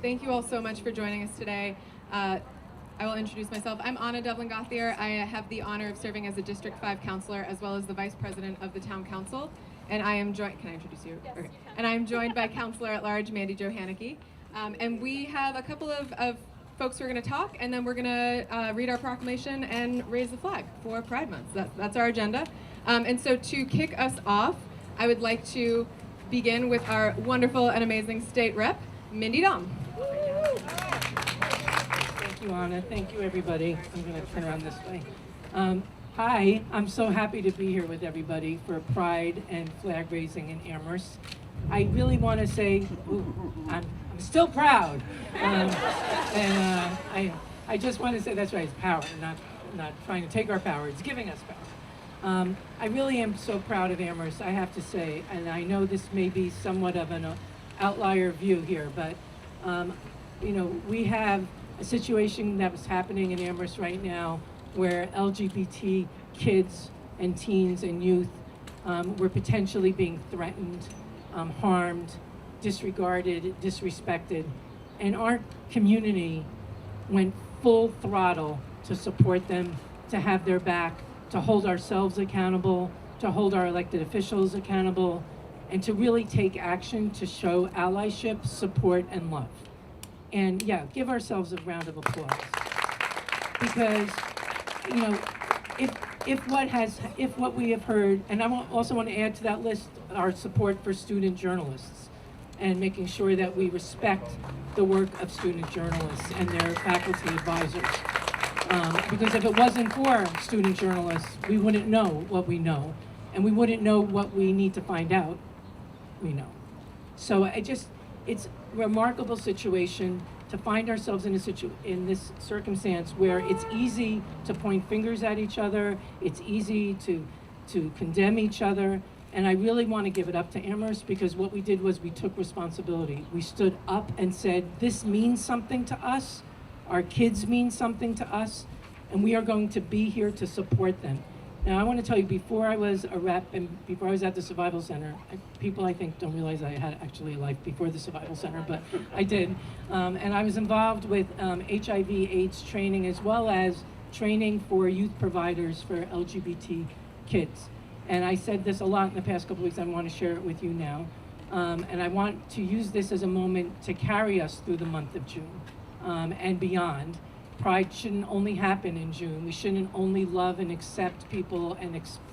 Thank you all so much for joining us today. I will introduce myself. I'm Anna Devlin-Gauthier. I have the honor of serving as a District 5 counselor as well as the Vice President of the Town Council. And I am joined, can I introduce you? Yes, okay. And I am joined by Counselor at Large Mandy Jo Haneke. And we have a couple of folks who are going to talk, and then we're going to read our proclamation and raise the flag for Pride Month. That's our agenda. And so to kick us off, I would like to begin with our wonderful and amazing state rep, Mindy Dom. Thank you, Anna. Thank you, everybody. I'm going to turn around this way. Hi, I'm so happy to be here with everybody for Pride and flag raising in Amherst. I really want to say, I'm still proud. I just want to say, that's right, it's power, not trying to take our power, it's giving us power. I really am so proud of Amherst, I have to say, and I know this may be somewhat of an outlier view here, but you know, we have a situation that was happening in Amherst right now where LGBT kids and teens and youth were potentially being threatened, harmed, disregarded, disrespected, and our community went full throttle to support them, to have their back, to hold ourselves accountable, to hold our elected officials accountable, and to really take action to show allyship, support, and love. And yeah, give ourselves a round of applause. Because, you know, if what we have heard, and I also want to add to that list our support for student journalists and making sure that we respect the work of student journalists and their faculty advisors. Because if it wasn't for student journalists, we wouldn't know what we know, and we wouldn't know what we need to find out we know. So it's a remarkable situation to find ourselves in this circumstance where it's easy to point fingers at each other, it's easy to condemn each other, and I really want to give it up to Amherst because what we did was we took responsibility. We stood up and said, this means something to us, our kids mean something to us, and we are going to be here to support them. Now I want to tell you, before I was a rep and before I was at the Survival Center, people I think don't realize I had actually a life before the Survival Center, but I did. And I was involved with HIV/AIDS training as well as training for youth providers for LGBT kids. And I said this a lot in the past couple of weeks, I want to share it with you now. And I want to use this as a moment to carry us through the month of June and beyond. Pride shouldn't only happen in June. We shouldn't only love and accept people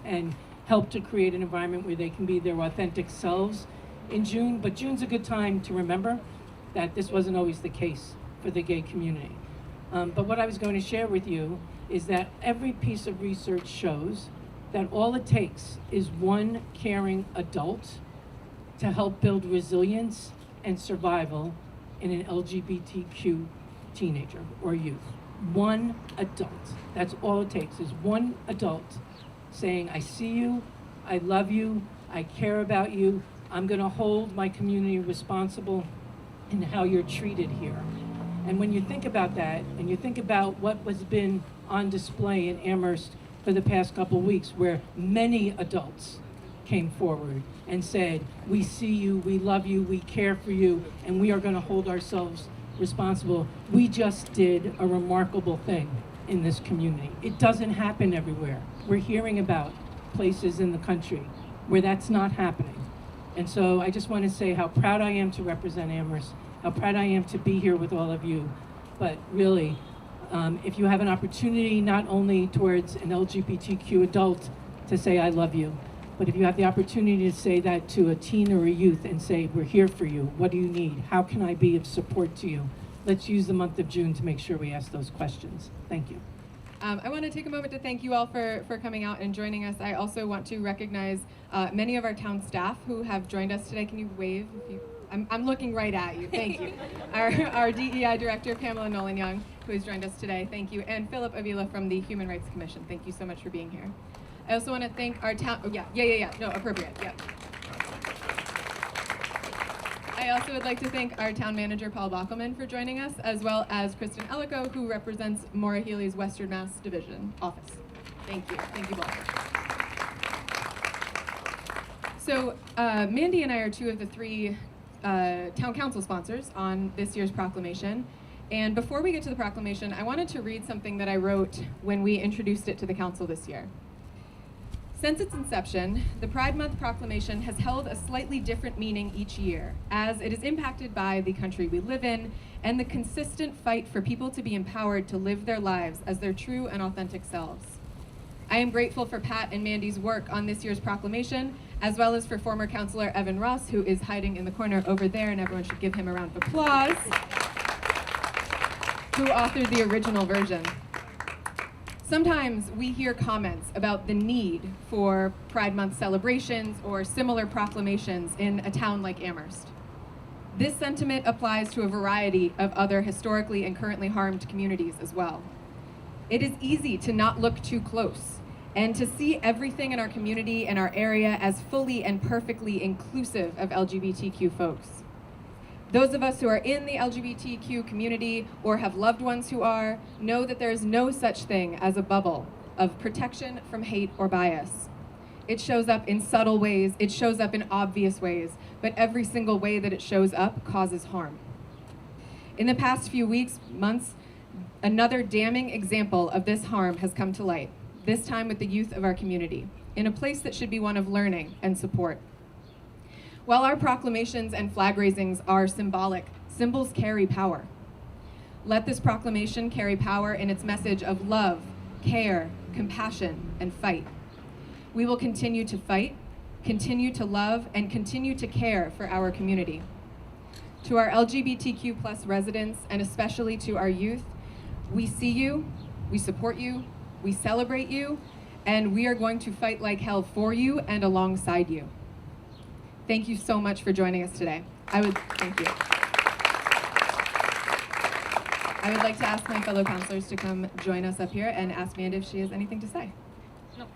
and help to create an environment where they can be their authentic selves in June. But June's a good time to remember that this wasn't always the case for the gay community. But what I was going to share with you is that every piece of research shows that all it takes is one caring adult to help build resilience and survival in an LGBTQ teenager or youth. One adult. That's all it takes is one adult saying, I see you, I love you, I care about you, I'm gonna hold my community responsible in how you're treated here. And when you think about that, and you think about what has been on display in Amherst for the past couple of weeks, where many adults came forward and said, we see you, we love you, we care for you, and we are gonna hold ourselves responsible. We just did a remarkable thing in this community. It doesn't happen everywhere. We're hearing about places in the country where that's not happening. And so I just want to say how proud I am to represent Amherst, how proud I am to be here with all of you. But really, if you have an opportunity not only towards an LGBTQ adult to say I love you, but if you have the opportunity to say that to a teen or a youth and say, we're here for you, what do you need? How can I be of support to you? Let's use the month of June to make sure we ask those questions. Thank you. I want to take a moment to thank you all for coming out and joining us. I also want to recognize many of our town staff who have joined us today. Can you wave? If you, I'm looking right at you. Thank you. Our DEI Director, Pamela Nolan-Young, who has joined us today. Thank you. And Philip Avila from the Human Rights Commission. Thank you so much for being here. I also want to thank our town, no, appropriate, yeah. I also would like to thank our town manager, Paul Bockelman, for joining us, as well as Kristen Ellico, who represents Maura Healy's Western Mass Division office. Thank you both. So Mandy and I are two of the three town council sponsors on this year's proclamation. And before we get to the proclamation, I wanted to read something that I wrote when we introduced it to the council this year. Since its inception, the Pride Month proclamation has held a slightly different meaning each year, as it is impacted by the country we live in and the consistent fight for people to be empowered to live their lives as their true and authentic selves. I am grateful for Pat and Mandy's work on this year's proclamation, as well as for former Councilor Evan Ross, who is hiding in the corner over there, and everyone should give him a round of applause, who authored the original version. Sometimes we hear comments about the need for Pride Month celebrations or similar proclamations in a town like Amherst. This sentiment applies to a variety of other historically and currently harmed communities as well. It is easy to not look too close and to see everything in our community and our area as fully and perfectly inclusive of LGBTQ folks. Those of us who are in the LGBTQ community or have loved ones who are know that there is no such thing as a bubble of protection from hate or bias. It shows up in subtle ways, it shows up in obvious ways, but every single way that it shows up causes harm. In the past few weeks, months, another damning example of this harm has come to light, this time with the youth of our community, in a place that should be one of learning and support. While our proclamations and flag raisings are symbolic, symbols carry power. Let this proclamation carry power in its message of love, care, compassion, and fight. We will continue to fight, continue to love, and continue to care for our community. To our LGBTQ+ residents, and especially to our youth, we see you, we support you, we celebrate you, and we are going to fight like hell for you and alongside you. Thank you so much for joining us today. Thank you. I would like to ask my fellow counselors to come join us up here and ask Mandy if she has anything to say. No,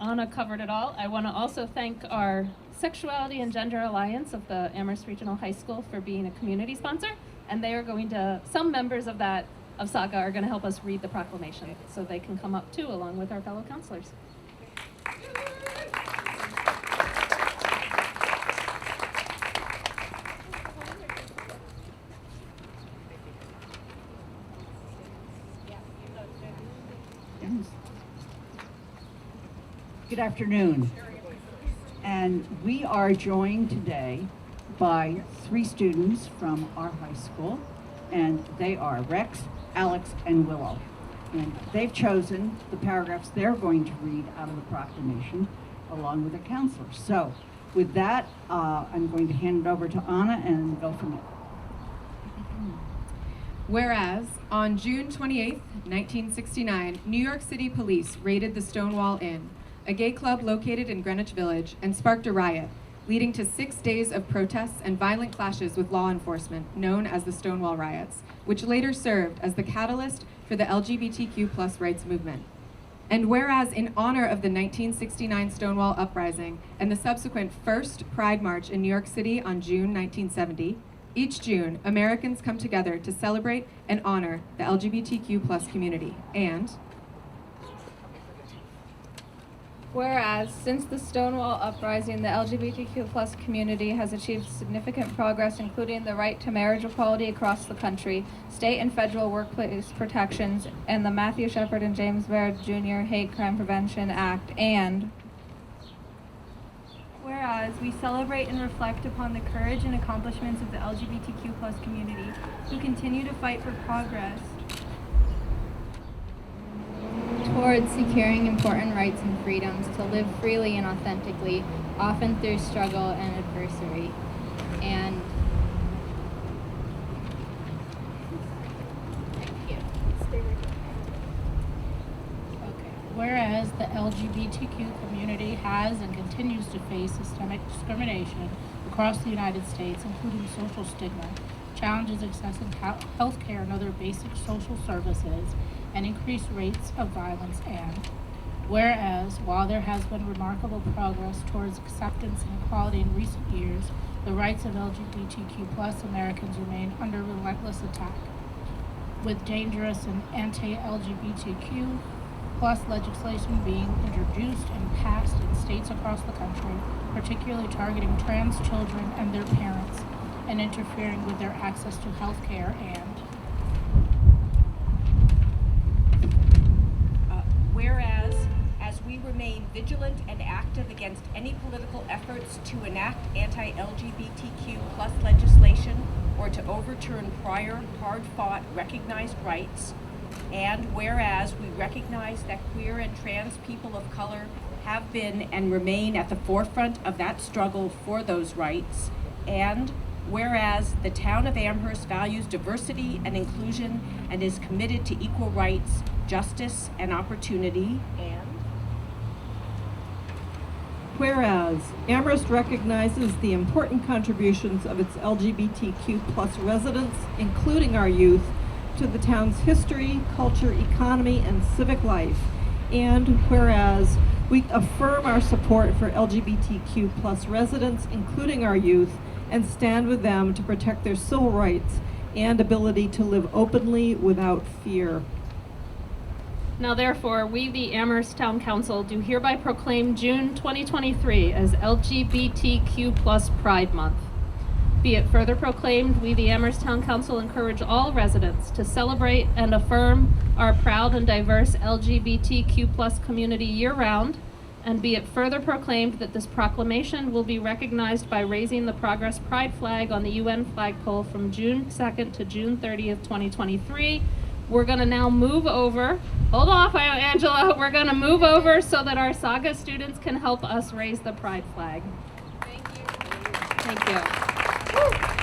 Anna covered it all. I want to also thank our Sexuality and Gender Alliance of the Amherst Regional High School for being a community sponsor, and they are going to, some members of SAGA are going to help us read the proclamation, so they can come up too, along with our fellow counselors. Good afternoon. And we are joined today by 3 students from our high school, and they are Rex, Alex, and Willow. And they've chosen the paragraphs they're going to read out of the proclamation along with their counselors. So with that, I'm going to hand it over to Anna and go from there. Whereas, on June 28, 1969, New York City police raided the Stonewall Inn, a gay club located in Greenwich Village, and sparked a riot, leading to 6 days of protests and violent clashes with law enforcement, known as the Stonewall Riots, which later served as the catalyst for the LGBTQ+ rights movement. And whereas in honor of the 1969 Stonewall Uprising and the subsequent first Pride March in New York City on June 1970, each June, Americans come together to celebrate and honor the LGBTQ+ community. And whereas, since the Stonewall Uprising, the LGBTQ+ community has achieved significant progress, including the right to marriage equality across the country, state and federal workplace protections, and the Matthew Shepard and James Baird Jr. Hate Crime Prevention Act. And whereas, we celebrate and reflect upon the courage and accomplishments of the LGBTQ+ community, who continue to fight for progress towards securing important rights and freedoms to live freely and authentically, often through struggle and adversity. And whereas the LGBTQ community has and continues to face systemic discrimination across the United States, including social stigma, challenges accessing health care and other basic social services, and increased rates of violence. And whereas, while there has been remarkable progress towards acceptance and equality in recent years, the rights of LGBTQ+ Americans remain under relentless attack, with dangerous and anti-LGBTQ legislation being introduced and passed in states across the country, particularly targeting trans children and their parents and interfering with their access to health care, and whereas, as we remain vigilant and active against any political efforts to enact anti-LGBTQ plus legislation or to overturn prior hard-fought recognized rights, and whereas we recognize that queer and trans people of color have been and remain at the forefront of that struggle for those rights, and whereas the town of Amherst values diversity and inclusion and is committed to equal rights, justice, and opportunity, and whereas Amherst recognizes the important contributions of its LGBTQ plus residents, including our youth, to the town's history, culture, economy, and civic life, and whereas we affirm our support for LGBTQ plus residents, including our youth, and stand with them to protect their civil rights and ability to live openly without fear. Now therefore, we, the Amherst Town Council, do hereby proclaim June 2023 as LGBTQ plus Pride Month. Be it further proclaimed, we, the Amherst Town Council, encourage all residents to celebrate and affirm our proud and diverse LGBTQ plus community year-round, and be it further proclaimed that this proclamation will be recognized by raising the Progress Pride flag on the UN flagpole from June 2nd to June 30th, 2023. We're going to now move over. Hold off, Angela. We're going to move over so that our Saga students can help us raise the Pride flag. Thank you. Thank you. Woo.